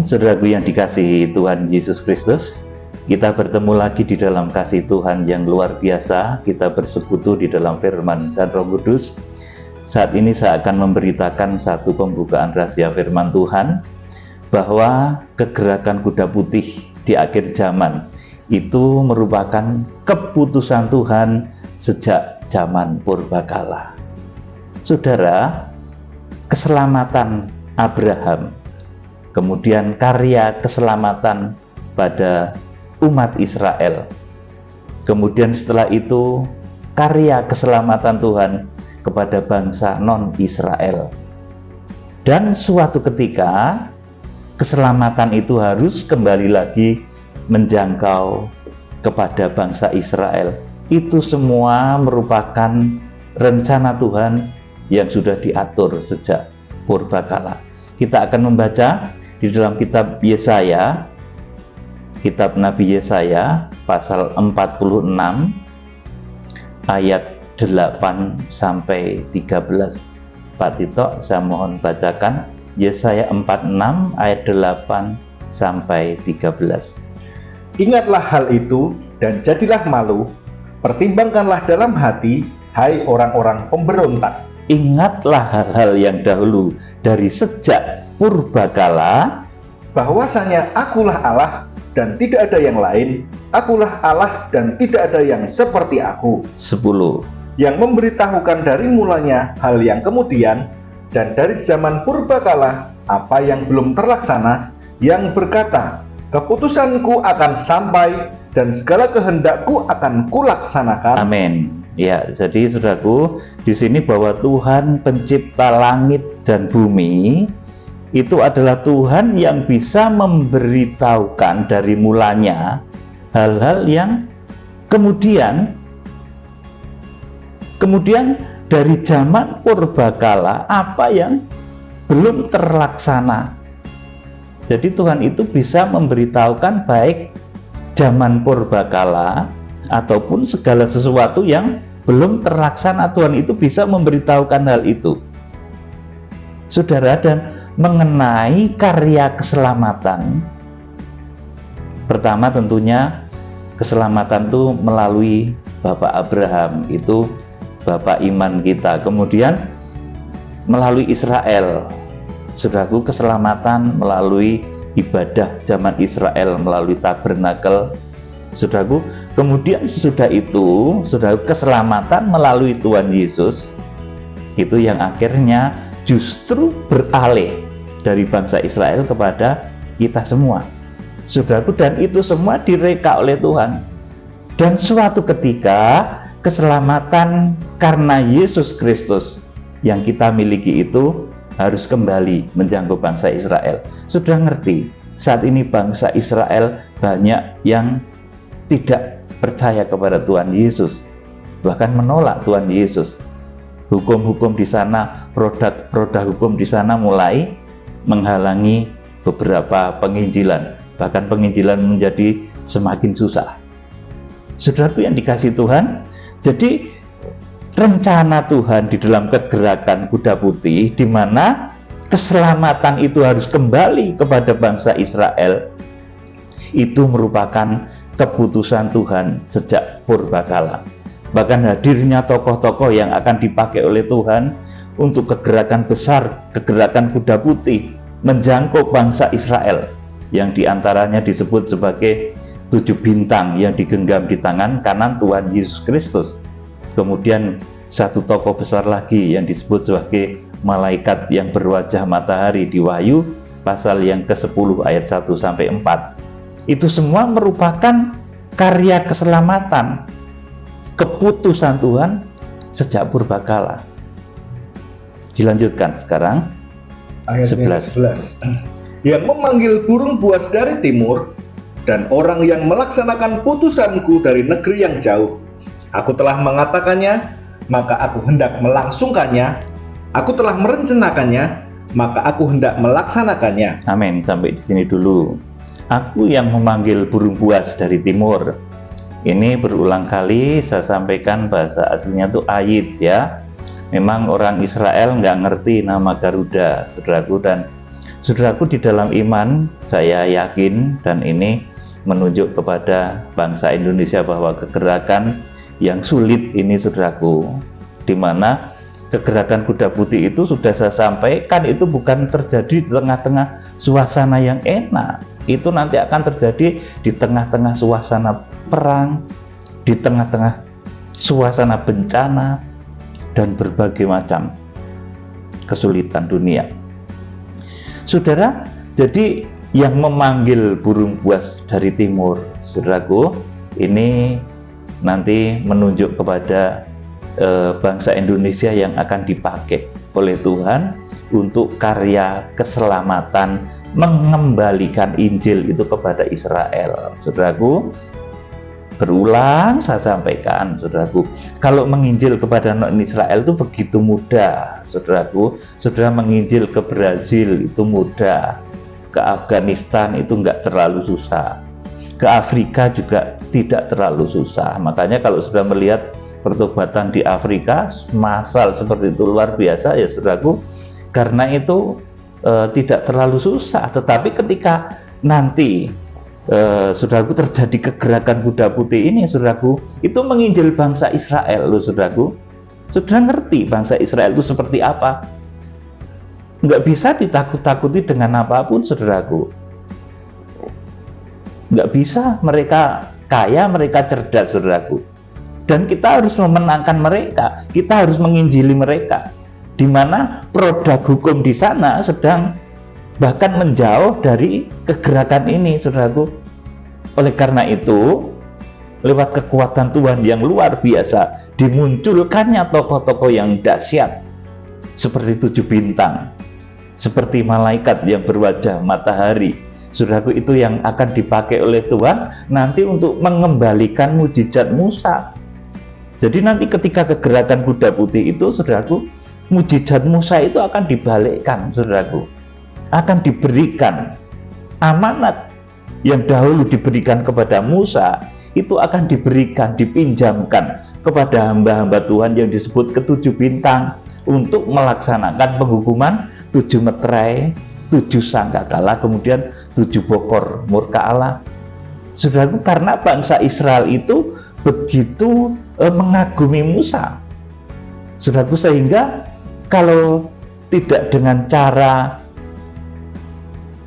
Saudaraku yang dikasihi Tuhan Yesus Kristus, kita bertemu lagi di dalam kasih Tuhan yang luar biasa. Kita bersekutu di dalam firman dan Roh Kudus. Saat ini saya akan memberitakan satu pembukaan rahasia firman Tuhan, bahwa kegerakan kuda putih di akhir zaman itu merupakan keputusan Tuhan sejak zaman purbakala. Saudara, keselamatan Abraham, kemudian karya keselamatan pada umat Israel, kemudian setelah itu karya keselamatan Tuhan kepada bangsa non-Israel, dan suatu ketika keselamatan itu harus kembali lagi menjangkau kepada bangsa Israel. Itu semua merupakan rencana Tuhan yang sudah diatur sejak purbakala. Kita akan membaca di dalam kitab Yesaya, kitab Nabi Yesaya pasal 46 ayat 8 sampai 13. Pak Tito, saya mohon bacakan Yesaya 46 ayat 8 sampai 13. Ingatlah hal itu dan jadilah malu, pertimbangkanlah dalam hati, hai orang-orang pemberontak. Ingatlah hal-hal yang dahulu dari sejak purbakala, bahwasanya akulah Allah dan tidak ada yang lain, akulah Allah dan tidak ada yang seperti aku. 10. Yang memberitahukan dari mulanya hal yang kemudian, dan dari zaman purbakala apa yang belum terlaksana, yang berkata, keputusanku akan sampai dan segala kehendakku akan kulaksanakan. Amin. Ya, jadi saudaraku, di sini bahwa Tuhan pencipta langit dan bumi itu adalah Tuhan yang bisa memberitahukan dari mulanya hal-hal yang kemudian dari zaman purbakala apa yang belum terlaksana. Jadi Tuhan itu bisa memberitahukan baik zaman purbakala ataupun segala sesuatu yang belum terlaksana. Tuhan itu bisa memberitahukan hal itu. Saudara, dan mengenai karya keselamatan, pertama tentunya keselamatan itu melalui Bapak Abraham, itu Bapak iman kita. Kemudian melalui Israel, saudaraku, keselamatan melalui ibadah zaman Israel, melalui tabernakel, saudaraku. Kemudian sesudah itu, saudaraku, keselamatan melalui Tuhan Yesus, itu yang akhirnya justru beralih dari bangsa Israel kepada kita semua, saudaraku. Dan itu semua direka oleh Tuhan. Dan suatu ketika keselamatan karena Yesus Kristus yang kita miliki itu harus kembali menjangkau bangsa Israel. Sudah ngerti, saat ini bangsa Israel banyak yang tidak percaya kepada Tuhan Yesus, bahkan menolak Tuhan Yesus. Hukum-hukum di sana, roda hukum di sana mulai menghalangi beberapa penginjilan, bahkan penginjilan menjadi semakin susah. Saudaraku yang dikasihi Tuhan, jadi rencana Tuhan di dalam kegerakan kuda putih, di mana keselamatan itu harus kembali kepada bangsa Israel, itu merupakan keputusan Tuhan sejak purbakala. Bahkan hadirnya tokoh-tokoh yang akan dipakai oleh Tuhan untuk kegerakan besar, kegerakan kuda putih menjangkau bangsa Israel, yang diantaranya disebut sebagai 7 bintang yang digenggam di tangan kanan Tuhan Yesus Kristus. Kemudian satu tokoh besar lagi yang disebut sebagai malaikat yang berwajah matahari di Wahyu pasal yang ke-10 ayat 1 sampai 4. Itu semua merupakan karya keselamatan, keputusan Tuhan sejak purbakala. Dilanjutkan sekarang ayat 11. Yang memanggil burung buas dari timur dan orang yang melaksanakan putusanku dari negeri yang jauh. Aku telah mengatakannya, maka aku hendak melangsungkannya. Aku telah merencanakannya, maka aku hendak melaksanakannya. Amin. Sampai di sini dulu. Aku yang memanggil burung buas dari timur. Ini berulang kali saya sampaikan, bahasa aslinya itu ayit ya. Memang orang Israel nggak ngerti nama Garuda, saudaraku, dan Saudaraku, di dalam iman saya yakin, dan ini menunjuk kepada bangsa Indonesia bahwa kegerakan yang sulit ini, saudaraku, di mana kegerakan kuda putih itu sudah saya sampaikan, itu bukan terjadi di tengah-tengah suasana yang enak. Itu nanti akan terjadi di tengah-tengah suasana perang, di tengah-tengah suasana bencana, dan berbagai macam kesulitan dunia. Saudara, jadi yang memanggil burung buas dari timur, saudaraku, ini nanti menunjuk kepada bangsa Indonesia yang akan dipakai oleh Tuhan untuk karya keselamatan, mengembalikan Injil itu kepada Israel. Saudaraku, berulang saya sampaikan, saudaraku, kalau menginjil kepada non Israel itu begitu mudah, saudaraku. Saudara menginjil ke Brazil itu mudah, ke Afghanistan itu nggak terlalu susah, ke Afrika juga tidak terlalu susah. Makanya kalau sudah melihat pertobatan di Afrika massal seperti itu luar biasa ya, saudaraku, karena itu tidak terlalu susah. Tetapi ketika nanti saudaraku terjadi kegerakan kuda putih ini, saudaraku, itu menginjil bangsa Israel loh, saudaraku. Saudara ngerti bangsa Israel itu seperti apa? Nggak bisa ditakut-takuti dengan apapun, saudaraku. Nggak bisa, mereka kaya, mereka cerdas, saudaraku. Dan kita harus memenangkan mereka, kita harus menginjili mereka, di mana produk hukum di sana sedang bahkan menjauh dari kegerakan ini, saudaraku. Oleh karena itu, lewat kekuatan Tuhan yang luar biasa, dimunculkannya tokoh-tokoh yang dahsyat seperti 7 bintang, seperti malaikat yang berwajah matahari. Saudaraku, itu yang akan dipakai oleh Tuhan nanti untuk mengembalikan mujizat Musa. Jadi nanti ketika kegerakan kuda putih itu, saudaraku, mujizat Musa itu akan dibalikkan, saudaraku. Akan diberikan amanat yang dahulu diberikan kepada Musa, itu akan diberikan, dipinjamkan kepada hamba-hamba Tuhan yang disebut ke-7 bintang untuk melaksanakan penghukuman 7 meterai, 7 sangkakala, kemudian 7 bokor murka Allah. Saudaraku, karena bangsa Israel itu begitu mengagumi Musa, saudaraku, sehingga kalau tidak dengan cara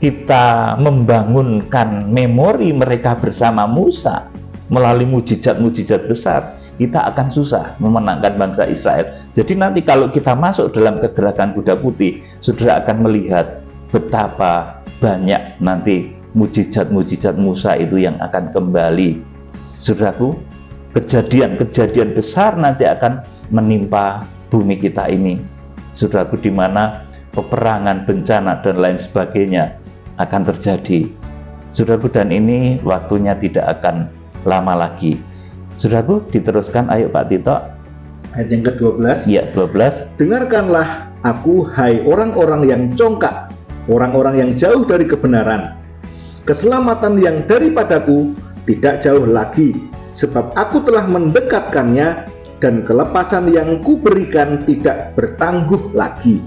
kita membangunkan memori mereka bersama Musa melalui mujizat-mujizat besar, kita akan susah memenangkan bangsa Israel. Jadi nanti kalau kita masuk dalam kegerakan kuda putih, saudara akan melihat betapa banyak nanti mujizat-mujizat Musa itu yang akan kembali. Saudaraku, kejadian-kejadian besar nanti akan menimpa bumi kita ini, saudaraku, di mana peperangan, bencana, dan lain sebagainya akan terjadi, saudaraku, dan ini waktunya tidak akan lama lagi. Saudaraku, diteruskan, ayo Pak Tito. Ayat yang ke-12. Ya, 12. Dengarkanlah aku, hai orang-orang yang congkak, orang-orang yang jauh dari kebenaran. Keselamatan yang daripadaku tidak jauh lagi, sebab aku telah mendekatkannya, dan kelepasan yang kuberikan tidak bertangguh lagi.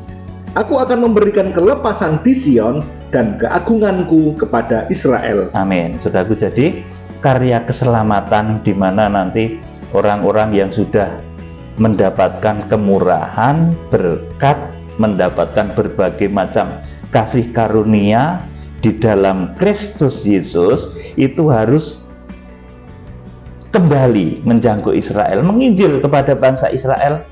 Aku akan memberikan kelepasan di Sion dan keagunganku kepada Israel. Amin. Saudaraku, jadi karya keselamatan di mana nanti orang-orang yang sudah mendapatkan kemurahan, berkat, mendapatkan berbagai macam kasih karunia di dalam Kristus Yesus, itu harus kembali menjangkau Israel, menginjil kepada bangsa Israel.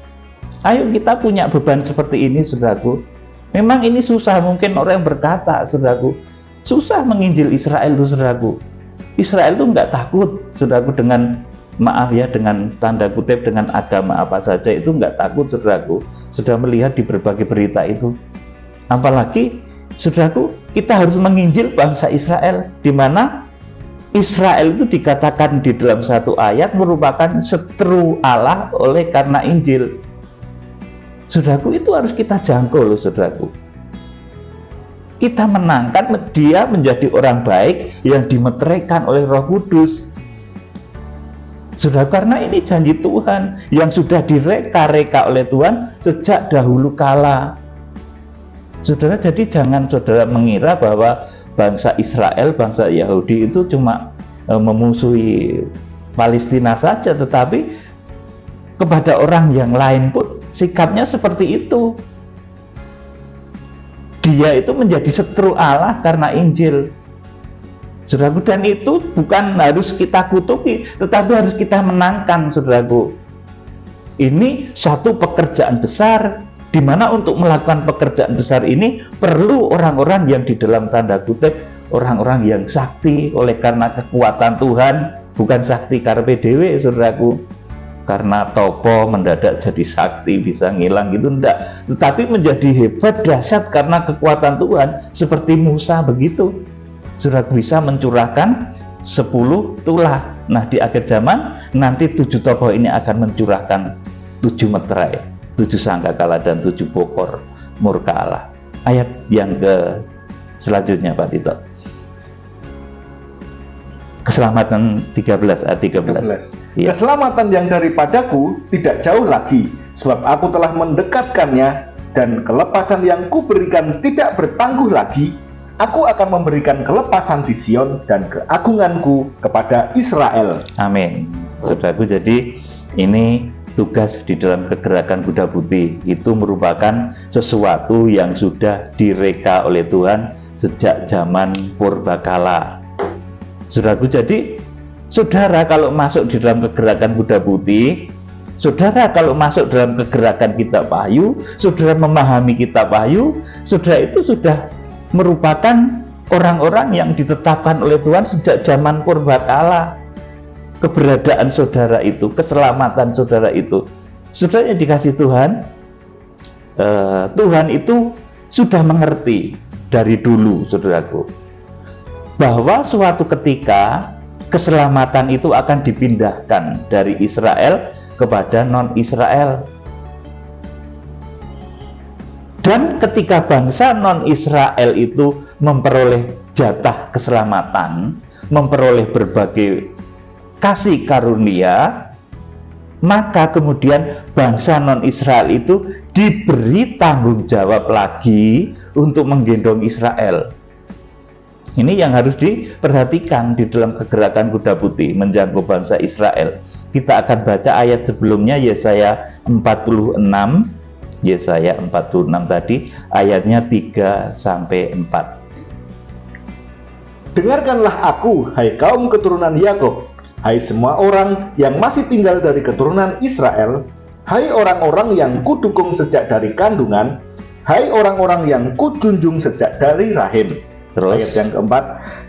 Ayo, kita punya beban seperti ini, saudaraku. Memang ini susah, mungkin orang berkata, saudaraku, susah menginjil Israel itu, saudaraku. Israel itu nggak takut, saudaraku, dengan, maaf ya, dengan tanda kutip, dengan agama apa saja, itu nggak takut, saudaraku. Sudah melihat di berbagai berita itu. Apalagi, saudaraku, kita harus menginjil bangsa Israel, di mana Israel itu dikatakan di dalam satu ayat merupakan seteru Allah oleh karena Injil. Saudaraku, itu harus kita jangkau loh, saudaraku. Kita menangkan dia menjadi orang baik yang dimeteraikan oleh Roh Kudus. Saudara, karena ini janji Tuhan yang sudah direka-reka oleh Tuhan sejak dahulu kala. Saudara, jadi jangan saudara mengira bahwa bangsa Israel, bangsa Yahudi itu cuma memusuhi Palestina saja, tetapi kepada orang yang lain pun sikapnya seperti itu. Dia itu menjadi setru Allah karena Injil. Saudaraku, dan itu bukan harus kita kutuki, tetapi harus kita menangkan, saudaraku. Ini satu pekerjaan besar, di mana untuk melakukan pekerjaan besar ini perlu orang-orang yang di dalam tanda kutip, orang-orang yang sakti oleh karena kekuatan Tuhan, bukan sakti karpe dewe, saudaraku. Karena topo mendadak jadi sakti bisa ngilang gitu, enggak. Tetapi menjadi hebat, dahsyat karena kekuatan Tuhan, seperti Musa begitu. Sudah bisa mencurahkan 10 tulah. Nah, di akhir zaman nanti 7 tokoh ini akan mencurahkan 7 meterai, 7 sangkakala dan 7 bokor murka Allah. Ayat yang ke selanjutnya, Pak Tito. Keselamatan 13 ayat 13. Ya. Keselamatan yang daripadaku tidak jauh lagi, sebab aku telah mendekatkannya, dan kelepasan yang kuberikan tidak bertangguh lagi. Aku akan memberikan kelepasan di Sion dan keagunganku kepada Israel. Amin. Saudaraku, jadi ini tugas di dalam kegerakan Kuda Putih itu merupakan sesuatu yang sudah direka oleh Tuhan sejak zaman purbakala. Saudaraku, jadi saudara kalau masuk di dalam kegerakan Kuda Putih, saudara kalau masuk dalam kegerakan Kitab Wahyu, saudara memahami Kitab Wahyu, saudara itu sudah merupakan orang-orang yang ditetapkan oleh Tuhan sejak zaman purbakala. Keberadaan saudara itu, keselamatan saudara itu, saudara yang dikasih Tuhan, Tuhan itu sudah mengerti dari dulu, saudaraku, bahwa suatu ketika keselamatan itu akan dipindahkan dari Israel kepada non-Israel. Dan ketika bangsa non-Israel itu memperoleh jatah keselamatan, memperoleh berbagai kasih karunia, maka kemudian bangsa non-Israel itu diberi tanggung jawab lagi untuk menggendong Israel. Ini yang harus diperhatikan di dalam kegerakan Kuda Putih menjangkau bangsa Israel. Kita akan baca ayat sebelumnya, Yesaya 46. Yesaya 46 tadi, ayatnya 3-4. Dengarkanlah aku, hai kaum keturunan Yakub, hai semua orang yang masih tinggal dari keturunan Israel, hai orang-orang yang kudukung sejak dari kandungan, hai orang-orang yang kujunjung sejak dari rahim. Terus ayat yang keempat,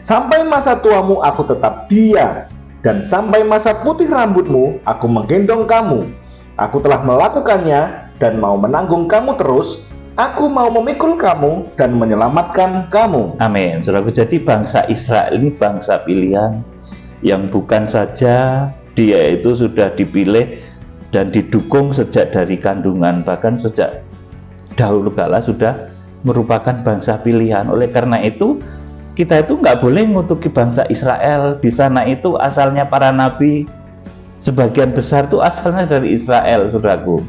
sampai masa tuamu aku tetap dia, dan sampai masa putih rambutmu aku menggendong kamu. Aku telah melakukannya dan mau menanggung kamu terus. Aku mau memikul kamu dan menyelamatkan kamu. Amin. Saudaraku, jadi bangsa Israel ini bangsa pilihan yang bukan saja dia itu sudah dipilih dan didukung sejak dari kandungan, bahkan sejak dahulu kala sudah merupakan bangsa pilihan. Oleh karena itu kita itu nggak boleh mengutuki bangsa Israel. Di sana itu asalnya para nabi, sebagian besar itu asalnya dari Israel, saudaraku.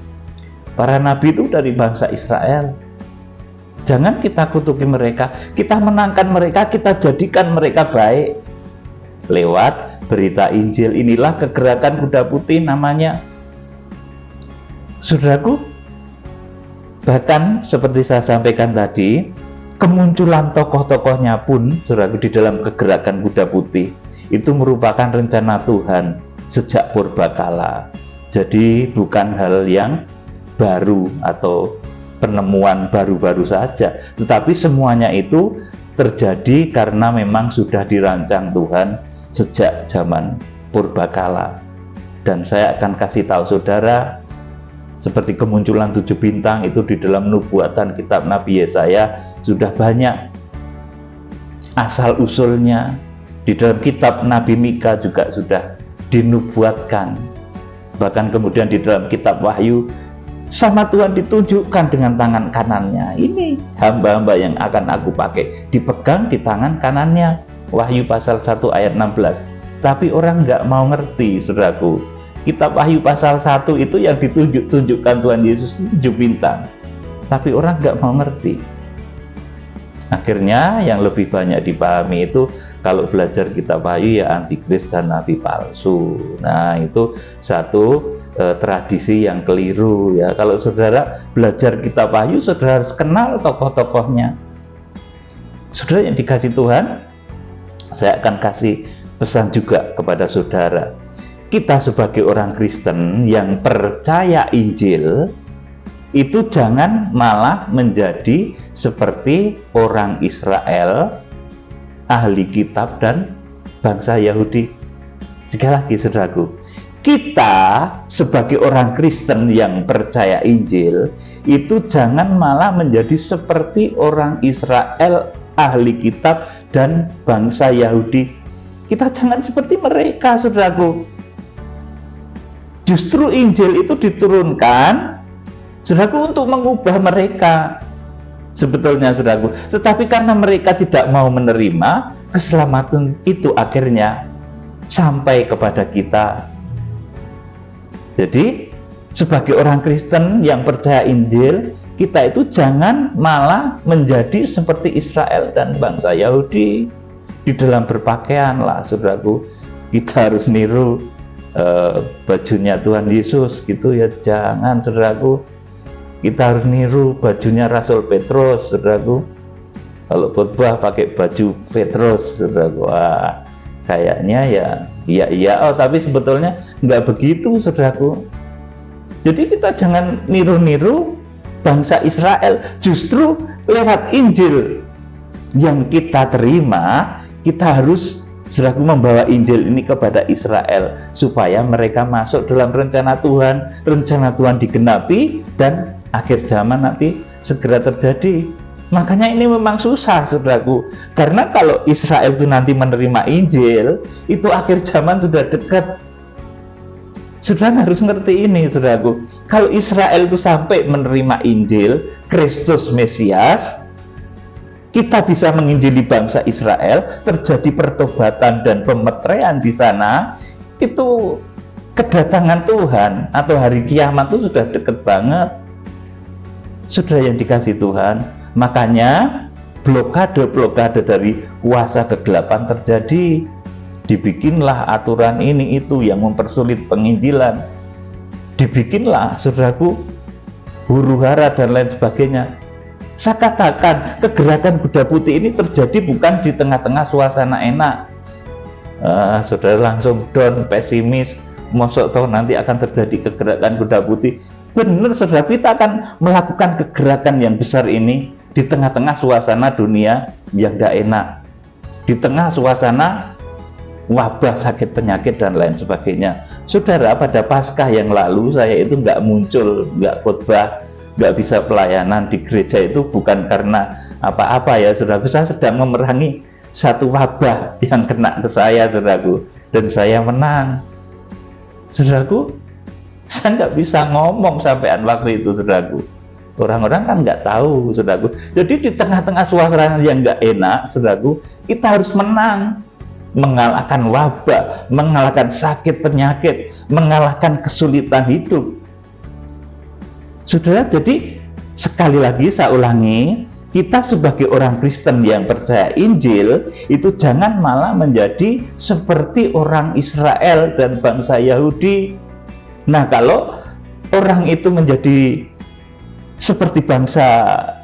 Para nabi itu dari bangsa Israel. Jangan kita kutuki mereka, kita menangkan mereka, kita jadikan mereka baik lewat berita Injil. Inilah kegerakan Kuda Putih namanya, saudaraku. Bahkan seperti saya sampaikan tadi, kemunculan tokoh-tokohnya pun, saudaraku, di dalam kegerakan Kuda Putih itu merupakan rencana Tuhan sejak purbakala. Jadi bukan hal yang baru atau penemuan baru-baru saja, tetapi semuanya itu terjadi karena memang sudah dirancang Tuhan sejak zaman purbakala. Dan saya akan kasih tahu saudara, seperti kemunculan 7 bintang itu di dalam nubuatan kitab Nabi Yesaya sudah banyak asal-usulnya. Di dalam kitab Nabi Mika juga sudah dinubuatkan. Bahkan kemudian di dalam kitab Wahyu sama Tuhan ditunjukkan dengan tangan kanannya. Ini hamba-hamba yang akan aku pakai, dipegang di tangan kanannya. Wahyu pasal 1 ayat 16. Tapi orang nggak mau ngerti, saudaraku. Kitab Wahyu pasal 1 itu yang ditunjukkan Tuhan Yesus itu 7 bintang. Tapi orang nggak mau ngerti. Akhirnya yang lebih banyak dipahami itu kalau belajar kitab Wahyu ya antikris dan nabi palsu. Nah, itu satu tradisi yang keliru ya. Kalau saudara belajar kitab Wahyu, saudara harus kenal tokoh-tokohnya. Saudara yang dikasih Tuhan, saya akan kasih pesan juga kepada saudara. Kita sebagai orang Kristen yang percaya Injil, itu jangan malah menjadi seperti orang Israel, ahli kitab dan bangsa Yahudi. Sekali lagi saudaraku, kita sebagai orang Kristen yang percaya Injil itu jangan malah menjadi seperti orang Israel, ahli kitab dan bangsa Yahudi. Kita jangan seperti mereka, saudaraku. Justru Injil itu diturunkan, saudaraku, untuk mengubah mereka sebetulnya, saudaraku. Tetapi karena mereka tidak mau menerima, keselamatan itu akhirnya sampai kepada kita. Jadi sebagai orang Kristen yang percaya Injil, kita itu jangan malah menjadi seperti Israel dan bangsa Yahudi di dalam berpakaian lah, saudaraku. Kita harus niru bajunya Tuhan Yesus gitu ya, jangan, saudaraku. Kita harus niru bajunya Rasul Petrus, saudaraku. Kalau khotbah pakai baju Petrus, saudaraku, wah, kayaknya iya, oh, tapi sebetulnya nggak begitu, saudaraku. Jadi kita jangan niru-niru bangsa Israel. Justru lewat Injil yang kita terima, kita harus, saudaraku, membawa Injil ini kepada Israel supaya mereka masuk dalam rencana Tuhan digenapi dan akhir zaman nanti segera terjadi. Makanya ini memang susah, saudaraku, karena kalau Israel itu nanti menerima Injil, itu akhir zaman sudah dekat. Saudara harus ngerti ini, saudaraku. Kalau Israel itu sampai menerima Injil Kristus Mesias, kita bisa menginjili bangsa Israel, terjadi pertobatan dan pemeteraian di sana, itu kedatangan Tuhan atau hari kiamat itu sudah dekat banget. Saudara yang dikasih Tuhan, makanya blokade dari kuasa kegelapan terjadi. Dibikinlah aturan ini itu yang mempersulit penginjilan. Dibikinlah, saudaraku, huru-hara dan lain sebagainya. Saya katakan, kegerakan Kuda Putih ini terjadi bukan di tengah-tengah suasana enak. Saudara langsung down, pesimis, mosok toh nanti akan terjadi kegerakan Kuda Putih. Benar, saudara, kita akan melakukan kegerakan yang besar ini di tengah-tengah suasana dunia yang gak enak, di tengah suasana wabah, sakit penyakit dan lain sebagainya. Saudara, pada Paskah yang lalu saya itu nggak muncul, nggak khotbah, nggak bisa pelayanan di gereja itu bukan karena apa-apa ya, saudara. Saya sedang memerangi satu wabah yang kena ke saya, saudaraku, dan saya menang, saudaraku. Saya nggak bisa ngomong sampean waktu itu, saudaraku. Orang-orang kan nggak tahu, saudaraku. Jadi di tengah-tengah suasana yang nggak enak, saudaraku, kita harus menang, mengalahkan wabah, mengalahkan sakit penyakit, mengalahkan kesulitan hidup. Saudara, jadi sekali lagi saya ulangi, kita sebagai orang Kristen yang percaya Injil itu jangan malah menjadi seperti orang Israel dan bangsa Yahudi. Nah, kalau orang itu menjadi seperti bangsa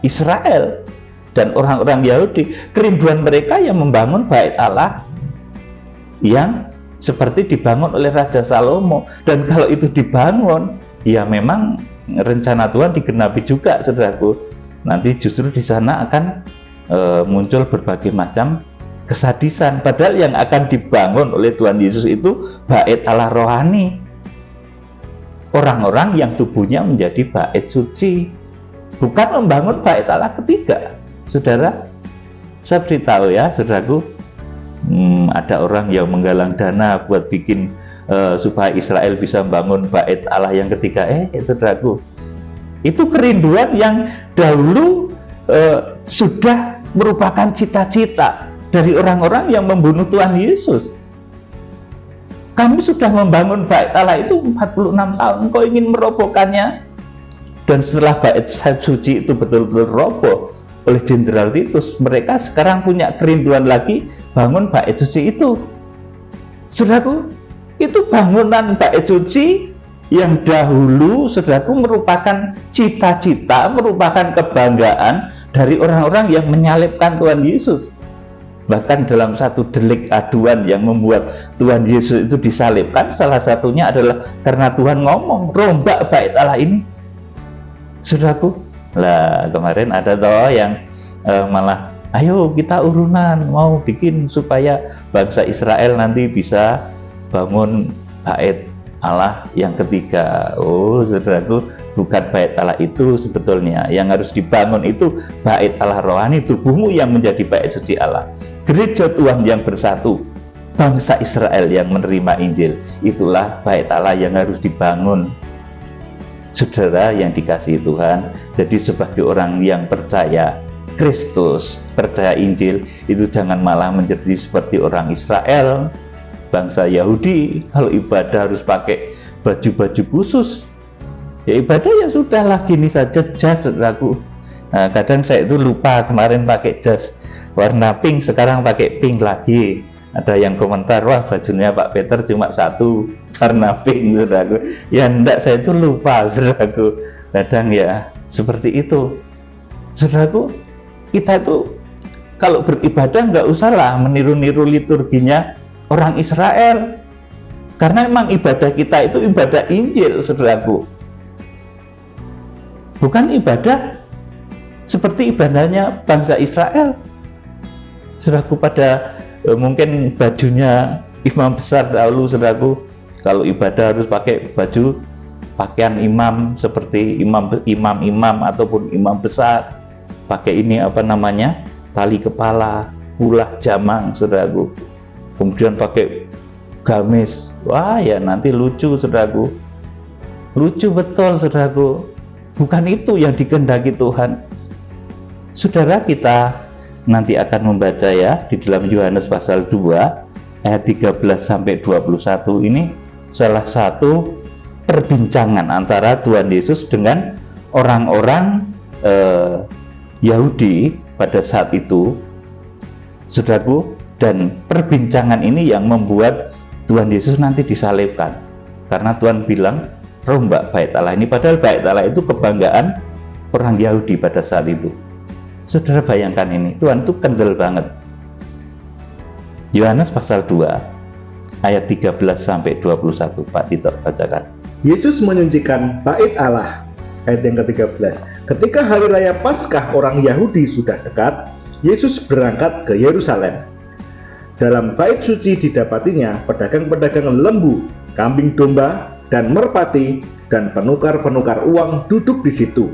Israel dan orang-orang Yahudi, kerinduan mereka yang membangun bait Allah yang seperti dibangun oleh Raja Salomo. Dan kalau itu dibangun, ya memang rencana Tuhan digenapi juga, saudaraku. Nanti justru di sana akan muncul berbagai macam kesadisan. Padahal yang akan dibangun oleh Tuhan Yesus itu bait Allah rohani. Orang-orang yang tubuhnya menjadi bait suci, bukan membangun bait Allah ketiga. Saudara, saya beritahu ya, saudaraku, ada orang yang menggalang dana buat bikin supaya Israel bisa membangun bait Allah yang ketiga. Saudaraku, itu kerinduan yang dahulu sudah merupakan cita-cita dari orang-orang yang membunuh Tuhan Yesus. Kami sudah membangun bait Allah itu 46 tahun, kau ingin merobohkannya? Dan setelah bait suci itu betul-betul roboh, oleh Jenderal Titus. Mereka sekarang punya kerinduan lagi bangun bait suci itu. Saudaraku, itu bangunan bait suci yang dahulu, saudaraku, merupakan cita-cita, merupakan kebanggaan dari orang-orang yang menyalibkan Tuhan Yesus. Bahkan dalam satu delik aduan yang membuat Tuhan Yesus itu disalibkan, salah satunya adalah karena Tuhan ngomong, rombak bait Allah ini. Saudaraku, lah kemarin ada toh yang malah, ayo kita urunan, mau bikin supaya bangsa Israel nanti bisa bangun bait Allah yang ketiga. Oh, saudaraku, bukan bait Allah itu sebetulnya. Yang harus dibangun itu bait Allah rohani, tubuhmu yang menjadi bait suci Allah. Gereja Tuhan yang bersatu, bangsa Israel yang menerima Injil, itulah bait Allah yang harus dibangun. Saudara yang dikasihi Tuhan, jadi sebagai orang yang percaya Kristus, percaya Injil, itu jangan malah menjadi seperti orang Israel, bangsa Yahudi. Kalau ibadah harus pakai baju-baju khusus, ya ibadah ya sudahlah, gini saja jas, saudaraku. Nah, kadang saya itu lupa, kemarin pakai jas warna pink, sekarang pakai pink lagi. Ada yang komentar, wah bajunya Pak Peter cuma satu warna pink, saudaraku. Ya enggak, saya itu lupa, saudaraku. Kadang ya seperti itu, saudaraku. Kita itu kalau beribadah nggak usahlah meniru-niru liturginya orang Israel, karena memang ibadah kita itu ibadah Injil, saudaraku. Bukan ibadah seperti ibadahnya bangsa Israel. Saudaraku, pada mungkin bajunya imam besar dahulu, saudaraku, kalau ibadah harus pakai baju pakaian imam seperti imam ataupun imam besar, pakai ini apa namanya, tali kepala, ulah jamang, saudaraku, kemudian pakai gamis. Wah ya nanti lucu, saudaraku, lucu betul, saudaraku. Bukan itu yang dikehendaki Tuhan. Saudara, kita nanti akan membaca ya di dalam Yohanes pasal 2 ayat 13 sampai 21. Ini salah satu perbincangan antara Tuhan Yesus dengan orang-orang Yahudi pada saat itu, saudaraku. Dan perbincangan ini yang membuat Tuhan Yesus nanti disalibkan, karena Tuhan bilang rombak bait Allah ini, padahal bait Allah itu kebanggaan orang Yahudi pada saat itu. Saudara bayangkan ini, Tuhan itu kendel banget. Yohanes pasal 2 ayat 13 sampai 21, Pak Tito bacakan. Yesus menyunjukkan bait Allah. Ayat yang ke-13. Ketika hari raya Paskah orang Yahudi sudah dekat, Yesus berangkat ke Yerusalem. Dalam bait suci didapatinya pedagang-pedagang lembu, kambing domba, dan merpati, dan penukar-penukar uang duduk di situ.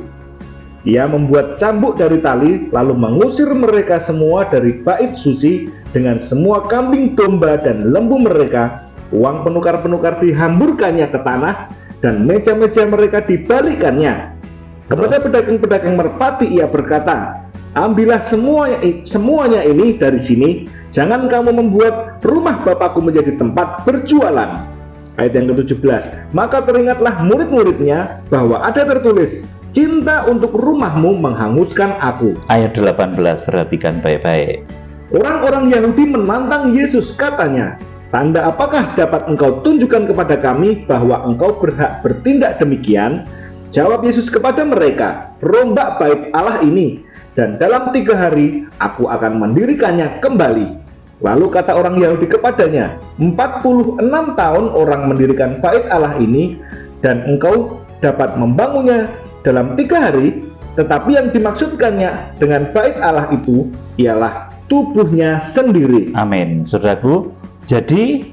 Ia membuat cambuk dari tali, lalu mengusir mereka semua dari bait suci dengan semua kambing domba dan lembu mereka. Uang penukar-penukar dihamburkannya ke tanah, dan meja-meja mereka dibalikannya. Kepada pedagang-pedagang merpati ia berkata, ambillah semuanya ini dari sini, jangan kamu membuat rumah Bapakku menjadi tempat berjualan. Ayat yang ke-17, maka teringatlah murid-muridnya bahwa ada tertulis, cinta untuk rumahmu menghanguskan aku. Ayat 18, perhatikan baik-baik. Orang-orang Yahudi menantang Yesus, katanya, tanda apakah dapat engkau tunjukkan kepada kami bahwa engkau berhak bertindak demikian? Jawab Yesus kepada mereka, rombak bait Allah ini, dan dalam 3 hari aku akan mendirikannya kembali. Lalu kata orang Yahudi kepadanya, 46 tahun orang mendirikan bait Allah ini, dan engkau dapat membangunnya dalam 3 hari. Tetapi yang dimaksudkannya dengan bait Allah itu ialah tubuhnya sendiri. Amin, saudaraku. Jadi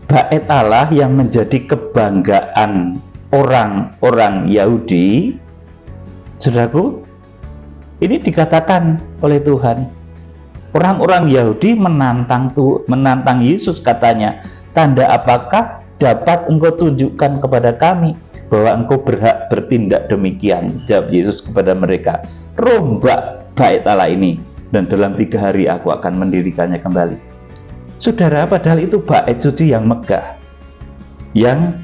bait Allah yang menjadi kebanggaan orang-orang Yahudi, saudaraku, ini dikatakan oleh Tuhan. Orang-orang Yahudi menantang Yesus, katanya, tanda apakah dapat engkau tunjukkan kepada kami bahwa engkau berhak bertindak demikian? Jawab Yesus kepada mereka, rombak bait Allah ini, dan dalam 3 hari aku akan mendirikannya kembali. Saudara, padahal itu bait suci yang megah, yang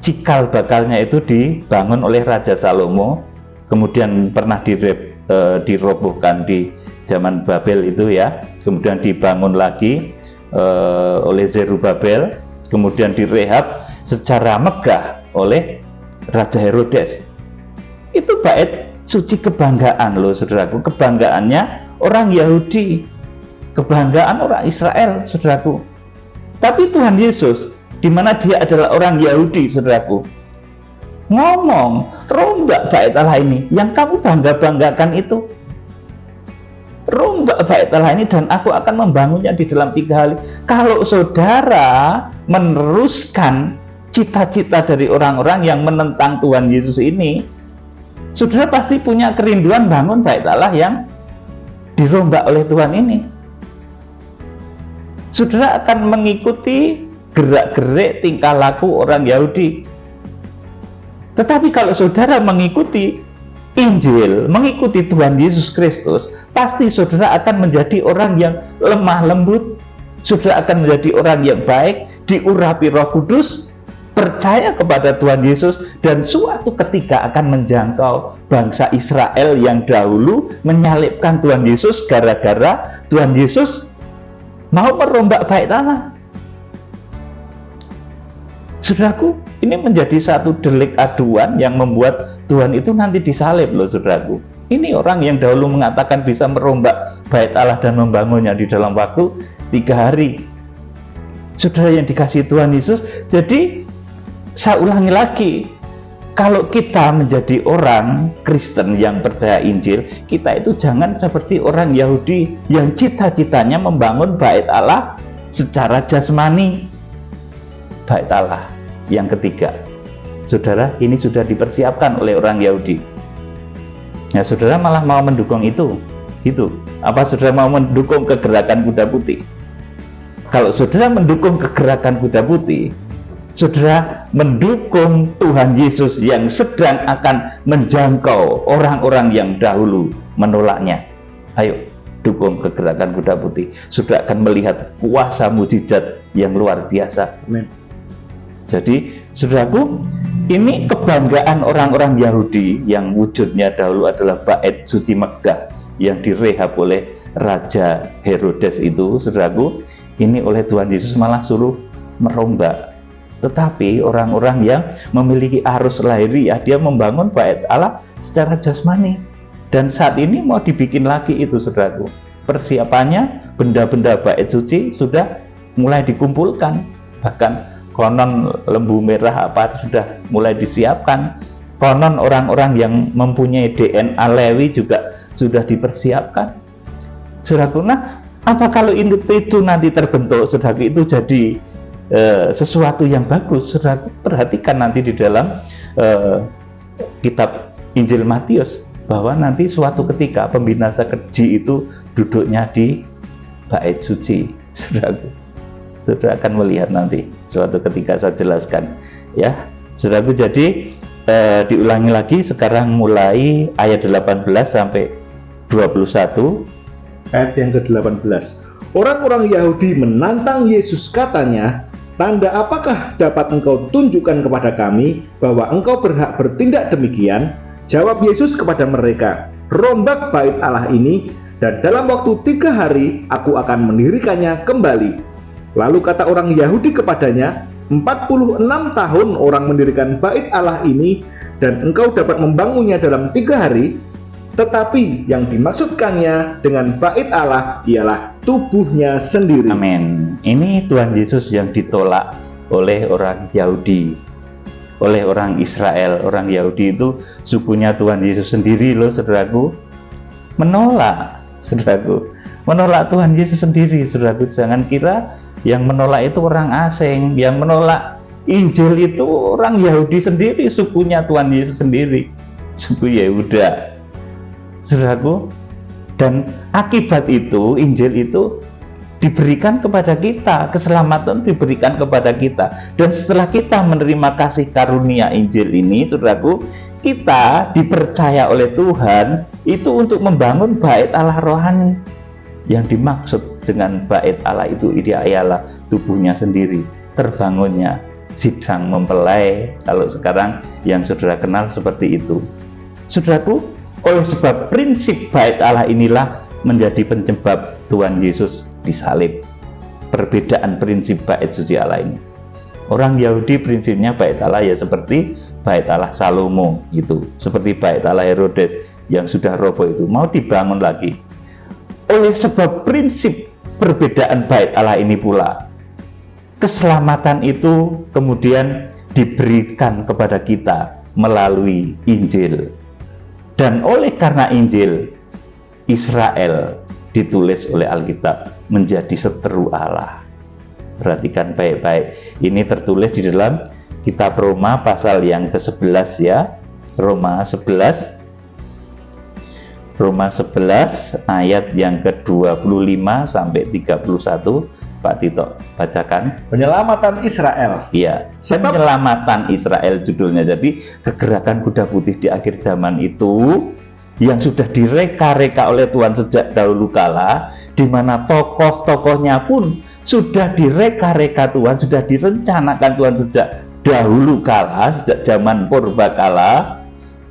cikal bakalnya itu dibangun oleh Raja Salomo, kemudian pernah dirobohkan di zaman Babel itu ya, kemudian dibangun lagi oleh Zerubabel, kemudian direhab secara megah oleh Raja Herodes. Itu bait suci kebanggaan loh saudaraku, kebanggaannya orang Yahudi, kebanggaan orang Israel saudaraku. Tapi Tuhan Yesus, di mana dia adalah orang Yahudi saudaraku, ngomong, rombak bait Allah ini yang kamu bangga-banggakan itu, rombak bait Allah ini dan aku akan membangunnya di dalam 3 hari. Kalau saudara meneruskan cita-cita dari orang-orang yang menentang Tuhan Yesus ini, saudara pasti punya kerinduan bangun bait Allah yang dirombak oleh Tuhan ini. Saudara akan mengikuti gerak-gerik tingkah laku orang Yahudi. Tetapi kalau saudara mengikuti Injil, mengikuti Tuhan Yesus Kristus, pasti saudara akan menjadi orang yang lemah lembut. Saudara akan menjadi orang yang baik, diurapi Roh Kudus, percaya kepada Tuhan Yesus, dan suatu ketika akan menjangkau bangsa Israel yang dahulu menyalibkan Tuhan Yesus gara-gara Tuhan Yesus mau merombak bait Allah. Saudaraku, ini menjadi satu delik aduan yang membuat Tuhan itu nanti disalib loh saudaraku. Ini orang yang dahulu mengatakan bisa merombak bait Allah dan membangunnya di dalam waktu 3 hari. Saudara yang dikasihi Tuhan Yesus, jadi saya ulangi lagi, kalau kita menjadi orang Kristen yang percaya Injil, kita itu jangan seperti orang Yahudi yang cita-citanya membangun bait Allah secara jasmani. Bait Allah yang ketiga, saudara, ini sudah dipersiapkan oleh orang Yahudi. Nah, saudara malah mau mendukung itu, gitu. Apa saudara mau mendukung kegerakan kuda putih? Kalau saudara mendukung kegerakan kuda putih, saudara mendukung Tuhan Yesus yang sedang akan menjangkau orang-orang yang dahulu menolaknya. Ayo, dukung kegerakan kuda putih. Saudara akan melihat kuasa mujizat yang luar biasa. Amin. Jadi, saudaraku, ini kebanggaan orang-orang Yahudi yang wujudnya dahulu adalah bait suci megah yang direhab oleh Raja Herodes itu, saudaraku, ini oleh Tuhan Yesus malah suruh merombak. Tetapi orang-orang yang memiliki arus lahiriah, dia membangun bait Allah secara jasmani. Dan saat ini mau dibikin lagi itu saudaraku. Persiapannya, benda-benda bait suci sudah mulai dikumpulkan. Bahkan konon lembu merah apa sudah mulai disiapkan. Konon orang-orang yang mempunyai DNA Lewi juga sudah dipersiapkan. Saudaraku, nah apa kalau itu nanti terbentuk, saudaraku, itu jadi sesuatu yang bagus. Saudara, perhatikan nanti di dalam kitab Injil Matius bahwa nanti suatu ketika pembinasa keji itu duduknya di bait suci. Saudara akan melihat nanti suatu ketika, saya jelaskan ya saudaraku. Jadi diulangi lagi sekarang mulai ayat 18 sampai 21. Ayat yang ke-18. Orang-orang Yahudi menantang Yesus, katanya, "Tanda apakah dapat engkau tunjukkan kepada kami bahwa engkau berhak bertindak demikian?" Jawab Yesus kepada mereka, "Rombak bait Allah ini, dan dalam waktu 3 hari aku akan mendirikannya kembali." Lalu kata orang Yahudi kepadanya, 46 tahun orang mendirikan bait Allah ini, dan engkau dapat membangunnya dalam 3 hari. Tetapi yang dimaksudkannya dengan bait Allah ialah tubuhnya sendiri. Amin. Ini Tuhan Yesus yang ditolak oleh orang Yahudi, oleh orang Israel. Orang Yahudi itu sukunya Tuhan Yesus sendiri loh saudaraku. Menolak, saudaraku. Menolak Tuhan Yesus sendiri, saudaraku. Jangan kira yang menolak itu orang asing. Yang menolak Injil itu orang Yahudi sendiri, sukunya Tuhan Yesus sendiri, suku Yehuda, saudaraku. Dan akibat itu Injil itu diberikan kepada kita, keselamatan diberikan kepada kita. Dan setelah kita menerima kasih karunia Injil ini, saudaraku, kita dipercaya oleh Tuhan itu untuk membangun bait Allah rohani. Yang dimaksud dengan bait Allah itu ialah tubuhnya sendiri, terbangunnya sidang mempelai, kalau sekarang yang saudara kenal seperti itu. Saudaraku, Oleh sebab prinsip bait Allah inilah menjadi penyebab Tuhan Yesus disalib. Perbedaan prinsip bait suci Allah ini. Orang Yahudi prinsipnya bait Allah ya seperti bait Allah Salomo itu, seperti bait Allah Herodes yang sudah roboh itu mau dibangun lagi. Oleh sebab prinsip perbedaan bait Allah ini pula, keselamatan itu kemudian diberikan kepada kita melalui Injil. Dan oleh karena Injil, Israel ditulis oleh Alkitab menjadi seteru Allah. Perhatikan baik-baik, ini tertulis di dalam kitab Roma pasal yang ke-11 ya. Roma 11 ayat yang ke-25 sampai 31. Pak Tito, bacakan. Penyelamatan Israel. Iya, penyelamatan Israel judulnya. Jadi kegerakan kuda putih di akhir zaman itu yang sudah direka-reka oleh Tuhan sejak dahulu kala, di mana tokoh-tokohnya pun sudah direka-reka Tuhan, sudah direncanakan Tuhan sejak dahulu kala, sejak zaman purba kala.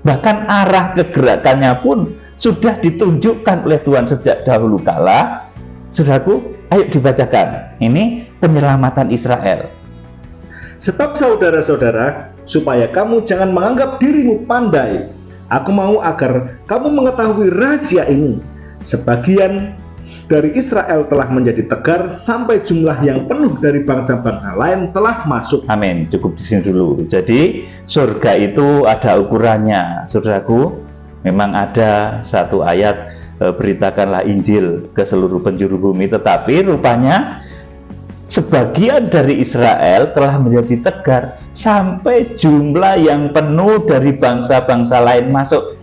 Bahkan arah kegerakannya pun sudah ditunjukkan oleh Tuhan sejak dahulu kala. Saudaraku, ayo dibacakan. Ini penyelamatan Israel. Sebab saudara-saudara, supaya kamu jangan menganggap dirimu pandai, aku mau agar kamu mengetahui rahasia ini. Sebagian dari Israel telah menjadi tegar, sampai jumlah yang penuh dari bangsa-bangsa lain telah masuk. Amin. Cukup di sini dulu. Jadi surga itu ada ukurannya, saudaraku. Memang ada satu ayat, beritakanlah Injil ke seluruh penjuru bumi, tetapi rupanya sebagian dari Israel telah menjadi tegar sampai jumlah yang penuh dari bangsa-bangsa lain masuk.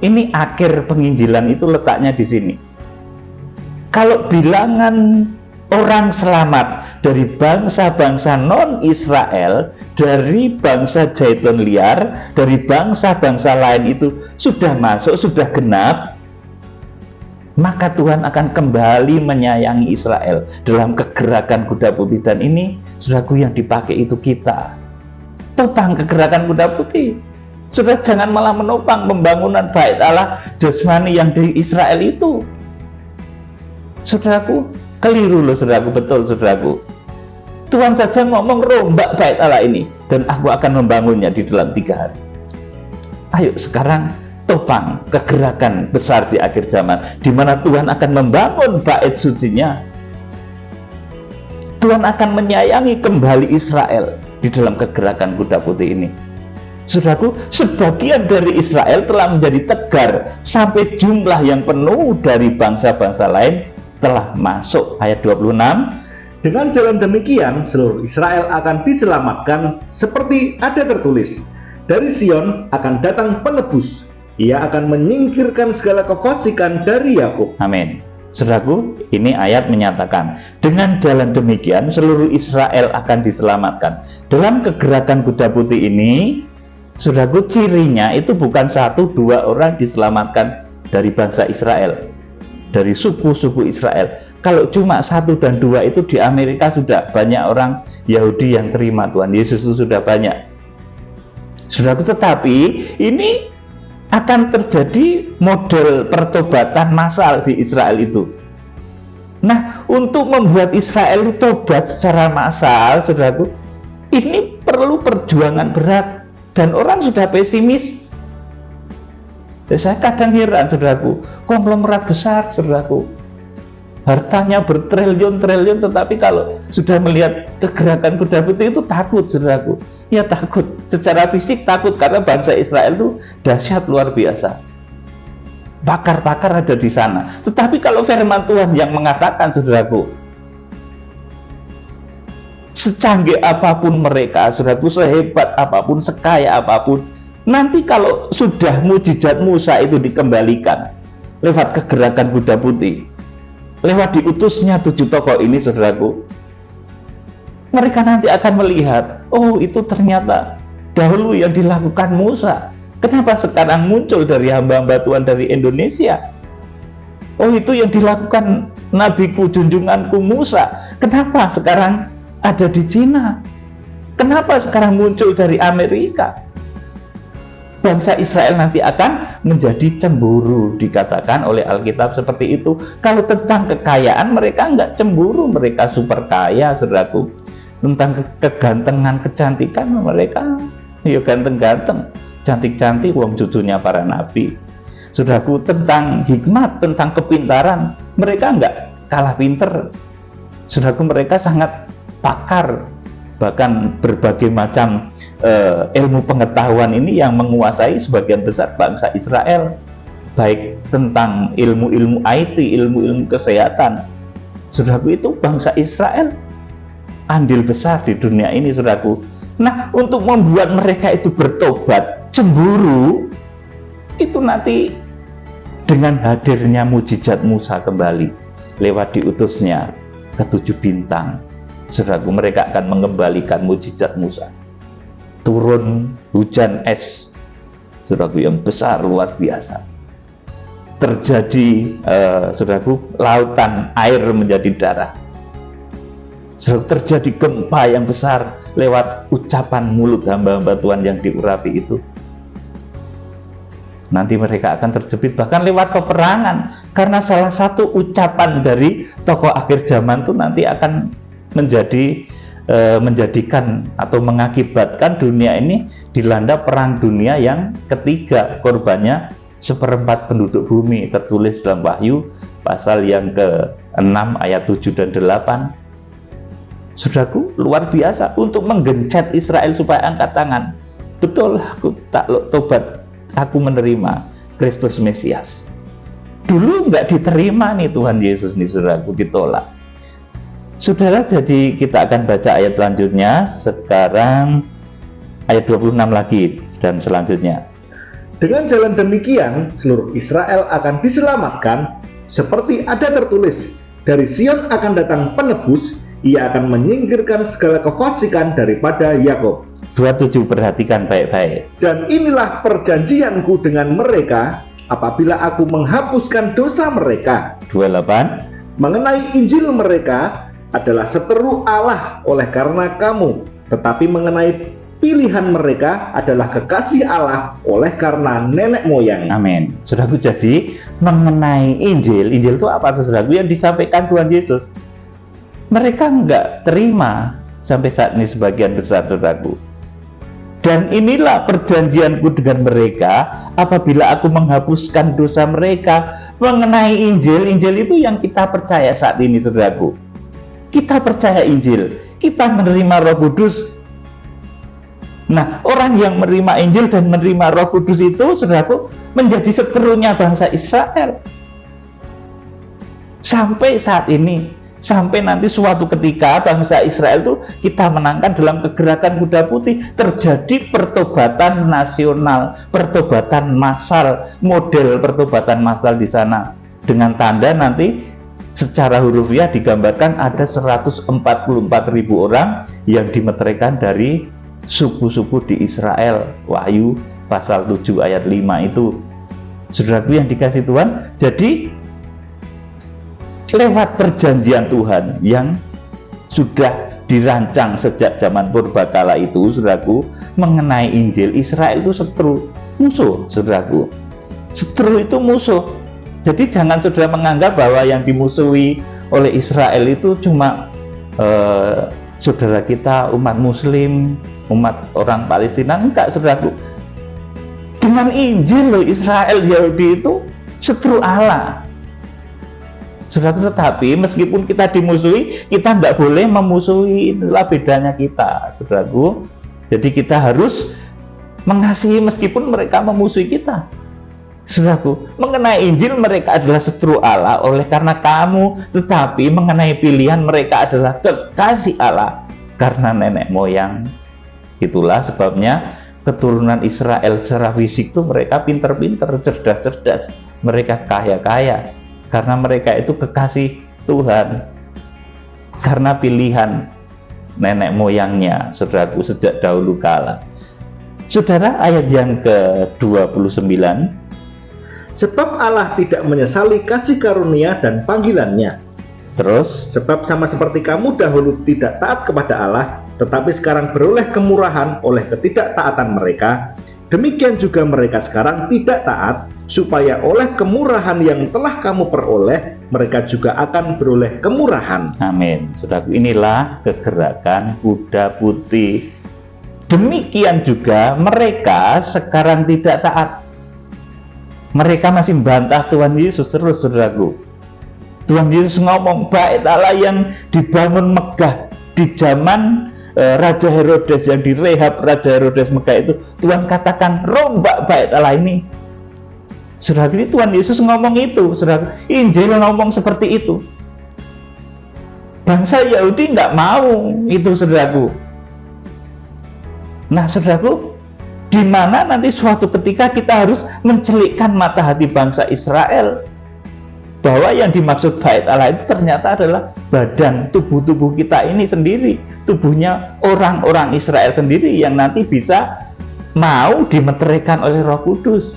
Ini akhir penginjilan itu letaknya di sini. Kalau bilangan orang selamat dari bangsa-bangsa non-Israel, dari bangsa Zaitun liar, dari bangsa-bangsa lain itu sudah masuk, sudah genap, maka Tuhan akan kembali menyayangi Israel dalam kegerakan kuda putih. Dan ini, saudaraku, yang dipakai itu kita. Topang kegerakan kuda putih. Saudara jangan malah menopang pembangunan bait Allah jasmani yang di Israel itu. Saudaraku, keliru loh saudaraku, betul saudaraku. Tuhan saja ngomong rombak bait Allah ini, dan aku akan membangunnya di dalam 3 hari. Ayo sekarang topang kegerakan besar di akhir zaman, di mana Tuhan akan membangun bait sucinya. Tuhan akan menyayangi kembali Israel di dalam kegerakan kuda putih ini. Saudaraku, sebagian dari Israel telah menjadi tegar sampai jumlah yang penuh dari bangsa-bangsa lain telah masuk. Ayat 26. Dengan jalan demikian, seluruh Israel akan diselamatkan, seperti ada tertulis, dari Sion akan datang penebus. Ia akan menyingkirkan segala kefasikan dari Yakub. Amin. Saudaraku, ini ayat menyatakan dengan jalan demikian seluruh Israel akan diselamatkan. Dalam kegerakan kuda putih ini, saudaraku, cirinya itu bukan 1-2 orang diselamatkan dari bangsa Israel, dari suku-suku Israel. Kalau cuma 1 dan 2 itu di Amerika sudah banyak orang Yahudi yang terima Tuhan Yesus, itu sudah banyak. Saudaraku, tetapi ini akan terjadi model pertobatan massal di Israel itu. Nah, untuk membuat Israel tobat secara massal, saudaraku, ini perlu perjuangan berat dan orang sudah pesimis. Saya kadang heran, saudaraku, konglomerat besar, saudaraku, hartanya bertriliun-triliun, tetapi kalau sudah melihat kegerakan kuda putih itu takut, saudaraku. Ya takut, secara fisik takut, karena bangsa Israel itu dahsyat luar biasa. Pakar-pakar ada di sana. Tetapi kalau firman Tuhan yang mengatakan, saudaraku, secanggih apapun mereka, saudaraku, sehebat apapun, sekaya apapun, nanti kalau sudah mujizat Musa itu dikembalikan lewat kegerakan kuda putih, lewat diutusnya 7 tokoh ini, saudaraku, mereka nanti akan melihat, oh itu ternyata dahulu yang dilakukan Musa. Kenapa sekarang muncul dari hamba-hamba Tuhan dari Indonesia? Oh itu yang dilakukan nabiku, junjunganku Musa. Kenapa sekarang ada di Cina? Kenapa sekarang muncul dari Amerika? bangsa Israel nanti akan menjadi cemburu, dikatakan oleh Alkitab seperti itu. Kalau tentang kekayaan mereka nggak cemburu, mereka super kaya, saudaraku. Tentang kegantengan, kecantikan mereka ya ganteng-ganteng, cantik-cantik, wong cucunya para nabi. Saudaraku, tentang hikmat, tentang kepintaran, mereka nggak kalah pinter. Saudaraku, mereka sangat pakar, bahkan berbagai macam ilmu pengetahuan ini yang menguasai sebagian besar bangsa Israel, baik tentang ilmu-ilmu IT, ilmu-ilmu kesehatan. Saudaraku, itu bangsa Israel andil besar di dunia ini, saudaraku. Nah, untuk membuat mereka itu bertobat, cemburu, itu nanti dengan hadirnya mujizat Musa kembali lewat diutusnya ke-7 bintang. Saudaraku, mereka akan mengembalikan mujizat Musa. Turun hujan es, saudaraku, yang besar, luar biasa. Terjadi, saudaraku, lautan air menjadi darah. Saudaraku, terjadi gempa yang besar lewat ucapan mulut hamba-hamba Tuhan yang diurapi itu. Nanti mereka akan terjepit bahkan lewat peperangan, karena salah satu ucapan dari tokoh akhir zaman itu nanti akan menjadikan atau mengakibatkan dunia ini dilanda perang dunia yang ketiga. Korbannya 1/4 penduduk bumi, tertulis dalam Wahyu pasal yang ke-6 ayat 7 dan 8. Saudaraku, luar biasa untuk menggencet Israel supaya angkat tangan. Betul, aku takluk tobat, aku menerima Kristus Mesias. Dulu nggak diterima nih Tuhan Yesus nih, saudaraku, ditolak. Saudara, jadi kita akan baca ayat selanjutnya. Sekarang ayat 26 lagi dan selanjutnya. Dengan jalan demikian, seluruh Israel akan diselamatkan, seperti ada tertulis, dari Sion akan datang penebus, ia akan menyingkirkan segala kefasikan daripada Yakub. 27, perhatikan baik-baik. Dan inilah perjanjianku dengan mereka, apabila aku menghapuskan dosa mereka. 28. Mengenai Injil mereka adalah seteru Allah oleh karena kamu, tetapi mengenai pilihan mereka adalah kekasih Allah oleh karena nenek moyang. Amin. Saudaraku, jadi mengenai Injil itu apa, saudaraku, yang disampaikan Tuhan Yesus? Mereka nggak terima sampai saat ini sebagian besar, saudaraku. Dan inilah perjanjianku dengan mereka apabila aku menghapuskan dosa mereka. Mengenai Injil itu yang kita percaya saat ini, saudaraku. Kita percaya Injil, kita menerima Roh Kudus. Nah, orang yang menerima Injil dan menerima Roh Kudus itu, saudaraku, menjadi seterunya bangsa Israel. Sampai saat ini, sampai nanti suatu ketika bangsa Israel itu kita menangkan dalam kegerakan kuda putih, terjadi pertobatan nasional, pertobatan massal, model pertobatan massal di sana. Dengan tanda nanti secara hurufiah digambarkan ada 144.000 orang yang dimeteraikan dari suku-suku di Israel. Wahyu pasal 7 ayat 5 itu. Saudaraku yang dikasih Tuhan, jadi lewat perjanjian Tuhan yang sudah dirancang sejak zaman purbakala itu, saudaraku, mengenai Injil, Israel itu seteru, musuh, saudaraku. Seteru itu musuh. Jadi jangan saudara menganggap bahwa yang dimusuhi oleh Israel itu cuma saudara kita umat Muslim, umat orang Palestina. Enggak, saudaraku. Dengan Injil loh, Israel Yahudi itu seteru Allah. Saudaraku, tetapi meskipun kita dimusuhi, kita tidak boleh memusuhi. Itulah bedanya kita, saudaraku. Jadi kita harus mengasihi meskipun mereka memusuhi kita. Saudaraku, mengenai Injil mereka adalah seteru Allah oleh karena kamu, tetapi mengenai pilihan mereka adalah kekasih Allah karena nenek moyang. Itulah sebabnya keturunan Israel secara fisik itu mereka pinter-pinter, cerdas-cerdas, mereka kaya-kaya karena mereka itu kekasih Tuhan, karena pilihan nenek moyangnya, saudaraku, sejak dahulu kala. Saudara, ayat yang ke-29. Sebab Allah tidak menyesali kasih karunia dan panggilannya. Terus, sebab sama seperti kamu dahulu tidak taat kepada Allah, tetapi sekarang beroleh kemurahan oleh ketidaktaatan mereka, Demikian juga mereka sekarang tidak taat, supaya oleh kemurahan yang telah kamu peroleh, mereka juga akan beroleh kemurahan. Amin. Saudaraku, inilah kegerakan kuda putih. Demikian juga mereka sekarang tidak taat. Mereka masih membantah Tuhan Yesus terus, saudaraku. Tuhan Yesus ngomong, bait Allah yang dibangun megah di zaman Raja Herodes, yang direhab Raja Herodes megah itu, Tuhan katakan rombak bait Allah ini. Saudaraku, ini Tuhan Yesus ngomong itu, saudaraku. Injil ngomong seperti itu. Bangsa Yahudi nggak mau itu, saudaraku. Nah, saudaraku, di mana nanti suatu ketika kita harus mencelikkan mata hati bangsa Israel bahwa yang dimaksud bait Allah itu ternyata adalah badan, tubuh kita ini sendiri, tubuhnya orang-orang Israel sendiri yang nanti bisa mau dimeteraikan oleh Roh Kudus.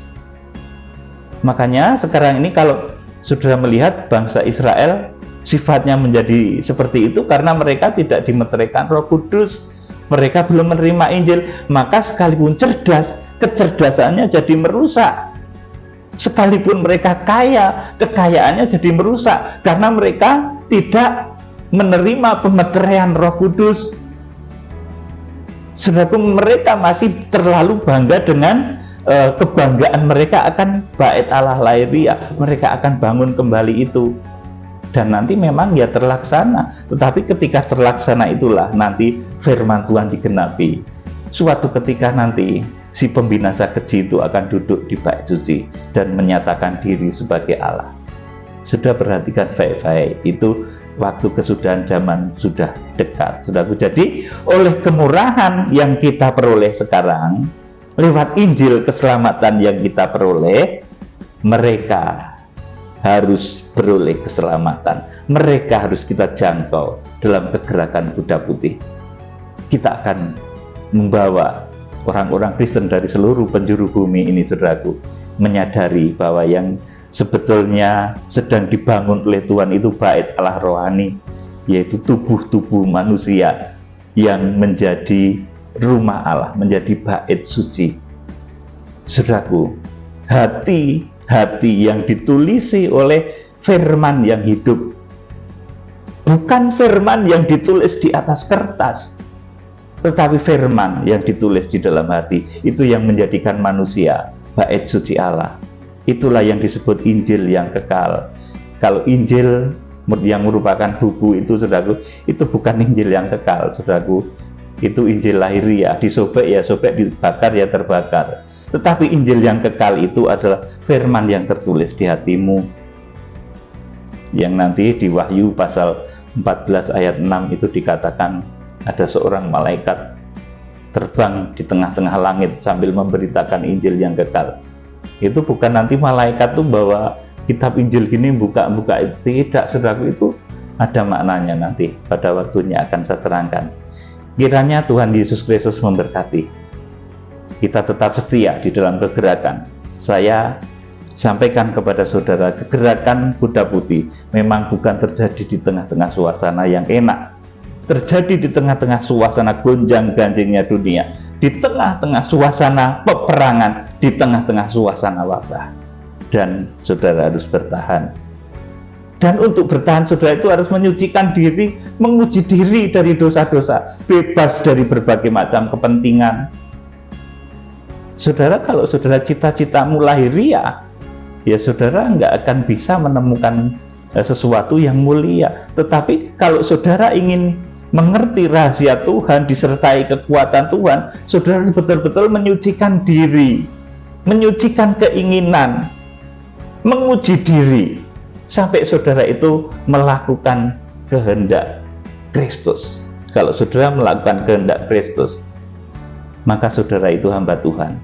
Makanya sekarang ini kalau saudara melihat bangsa Israel sifatnya menjadi seperti itu karena mereka tidak dimeteraikan Roh Kudus, mereka belum menerima Injil, maka sekalipun cerdas, kecerdasannya jadi merusak. Sekalipun mereka kaya, kekayaannya jadi merusak karena mereka tidak menerima pemeteraian Roh Kudus. Saudaraku, mereka masih terlalu bangga dengan kebanggaan mereka akan bait Allah lahiriah. Mereka akan bangun kembali itu. Dan nanti memang ya terlaksana. Tetapi ketika terlaksana itulah nanti firman Tuhan digenapi. Suatu ketika nanti si pembinasa keji itu akan duduk di bait suci dan menyatakan diri sebagai Allah. Sudah perhatikan baik-baik, itu waktu kesudahan zaman sudah dekat, saudaraku. Jadi oleh kemurahan yang kita peroleh sekarang, lewat Injil keselamatan yang kita peroleh, mereka harus beroleh keselamatan. Mereka harus kita jangkau dalam kegerakan kuda putih. Kita akan membawa orang-orang Kristen dari seluruh penjuru bumi ini, saudaraku, menyadari bahwa yang sebetulnya sedang dibangun oleh Tuhan itu bait Allah rohani, yaitu tubuh-tubuh manusia yang menjadi rumah Allah, menjadi bait suci. Saudaraku, hati yang ditulisi oleh firman yang hidup, bukan firman yang ditulis di atas kertas, tetapi firman yang ditulis di dalam hati, itu yang menjadikan manusia bait suci Allah. Itulah yang disebut Injil yang kekal. Kalau Injil yang merupakan buku itu, saudaraku, itu bukan Injil yang kekal, saudaraku. Itu Injil lahiriah, disobek ya sobek, dibakar ya terbakar. Tetapi Injil yang kekal itu adalah firman yang tertulis di hatimu, yang nanti di Wahyu pasal 14 ayat 6 itu dikatakan ada seorang malaikat terbang di tengah-tengah langit sambil memberitakan Injil yang kekal. Itu bukan nanti malaikat tuh bawa kitab Injil gini buka-buka, itu tidak, saudaraku. Itu ada maknanya, nanti pada waktunya akan saya terangkan. Kiranya Tuhan Yesus Kristus memberkati kita tetap setia di dalam kegerakan. Saya sampaikan kepada saudara, kegerakan kuda putih memang bukan terjadi di tengah-tengah suasana yang enak, terjadi di tengah-tengah suasana gonjang-ganjingnya dunia, di tengah-tengah suasana peperangan, di tengah-tengah suasana wabah. Dan saudara harus bertahan. Dan untuk bertahan, saudara itu harus menyucikan diri, menguji diri dari dosa-dosa, bebas dari berbagai macam kepentingan. Saudara, kalau saudara cita-citamu lahiriah, ya saudara nggak akan bisa menemukan sesuatu yang mulia. Tetapi kalau saudara ingin mengerti rahasia Tuhan, disertai kekuatan Tuhan, saudara harus betul-betul menyucikan diri, menyucikan keinginan, menguji diri, sampai saudara itu melakukan kehendak Kristus. Kalau saudara melakukan kehendak Kristus, maka saudara itu hamba Tuhan.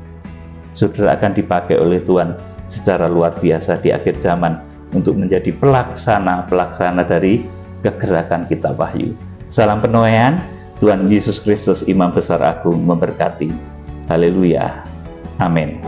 Saudara akan dipakai oleh Tuhan secara luar biasa di akhir zaman untuk menjadi pelaksana dari kegerakan kitab Wahyu. Salam penuaian, Tuhan Yesus Kristus, Imam Besar Agung, memberkati. Haleluya. Amin.